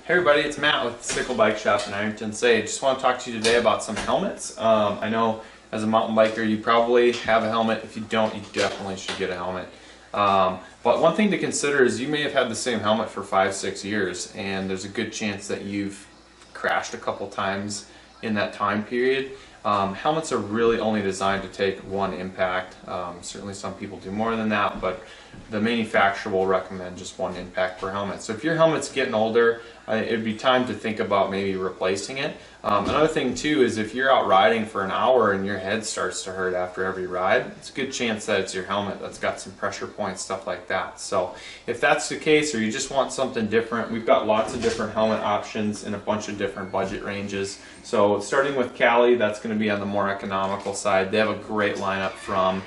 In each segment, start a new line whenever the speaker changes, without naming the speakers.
Hey everybody, it's Matt with Cykel Bike Shop in Ironton. Just want to talk to you today about some helmets. I know as a mountain biker you probably have a helmet. If you don't, you definitely should get a helmet. But one thing to consider is you may have had the same helmet for 5-6 years, and there's a good chance that you've crashed a couple times in that time period. Helmets are really only designed to take one impact. Certainly some people do more than that, but the manufacturer will recommend just one impact per helmet. So if your helmet's getting older, it'd be time to think about maybe replacing it. Another thing too is if you're out riding for an hour and your head starts to hurt after every ride, it's a good chance that it's your helmet that's got some pressure points, stuff like that. So if that's the case, or you just want something different, we've got lots of different helmet options in a bunch of different budget ranges. So starting with Cali, that's going to be on the more economical side. They have a great lineup from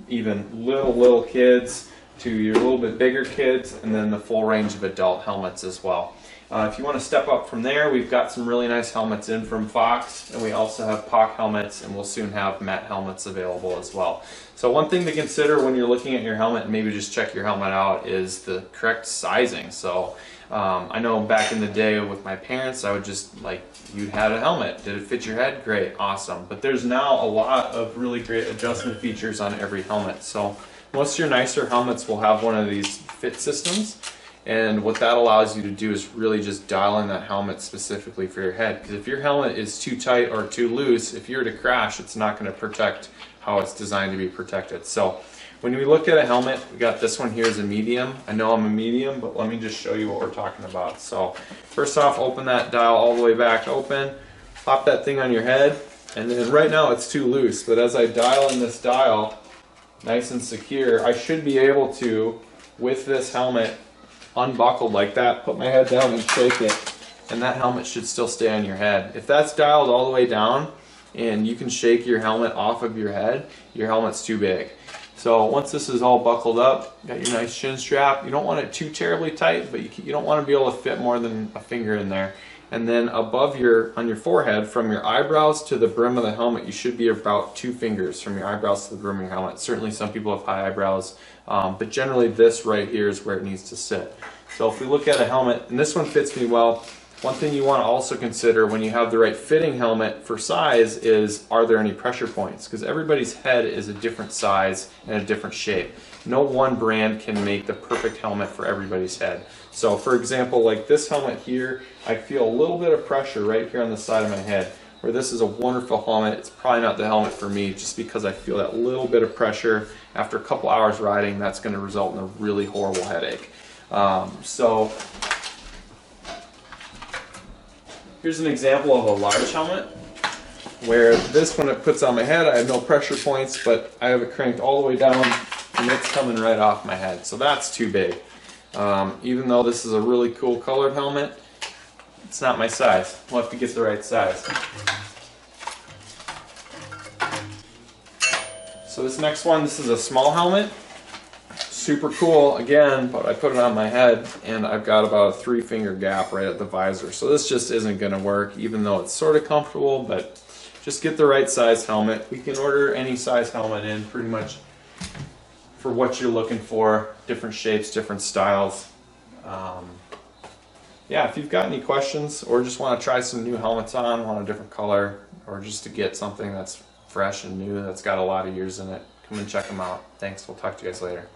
even little kids to your little bit bigger kids, and then the full range of adult helmets as well. If you want to step up from there, we've got some really nice helmets in from Fox, and we also have POC helmets, and we'll soon have Met helmets available as well. So one thing to consider when you're looking at your helmet, and maybe just check your helmet out, is the correct sizing. So I know back in the day with my parents, I would just you had a helmet. Did it fit your head? Great, awesome. But there's now a lot of really great adjustment features on every helmet. So most of your nicer helmets will have one of these fit systems. And what that allows you to do is really just dial in that helmet specifically for your head. Because if your helmet is too tight or too loose, if you were to crash, it's not going to protect how it's designed to be protected. So when we look at a helmet, we got this one here as a medium. I know I'm a medium, but let me just show you what we're talking about. So first off, open that dial all the way back open, pop that thing on your head, and then right now it's too loose, but as I dial in this dial, nice and secure, I should be able to, with this helmet unbuckled like that, put my head down and shake it, and that helmet should still stay on your head. If that's dialed all the way down and you can shake your helmet off of your head, your helmet's too big. So once this is all buckled up, got your nice chin strap, you don't want it too terribly tight, but you don't want to be able to fit more than a finger in there. And then above on your forehead, from your eyebrows to the brim of the helmet, you should be about 2 fingers from your eyebrows to the brim of your helmet. Certainly some people have high eyebrows, but generally this right here is where it needs to sit. So if we look at a helmet, and this one fits me well, one thing you want to also consider when you have the right fitting helmet for size is, are there any pressure points? Because everybody's head is a different size and a different shape. No one brand can make the perfect helmet for everybody's head. So for example, like this helmet here, I feel a little bit of pressure right here on the side of my head. Where this is a wonderful helmet, it's probably not the helmet for me just because I feel that little bit of pressure. After a couple hours riding, that's going to result in a really horrible headache. So here's an example of a large helmet where this, when it puts on my head, I have no pressure points, but I have it cranked all the way down and it's coming right off my head. So that's too big. Even though this is a really cool colored helmet, it's not my size. We'll have to get the right size. So this next one, this is a small helmet. Super cool again, but I put it on my head and I've got about a 3-finger gap right at the visor. So this just isn't going to work, even though it's sort of comfortable, but just get the right size helmet. We can order any size helmet in pretty much for what you're looking for, different shapes, different styles. Yeah, if you've got any questions or just want to try some new helmets on, want a different color, or just to get something that's fresh and new that's got a lot of years in it, come and check them out. Thanks, we'll talk to you guys later.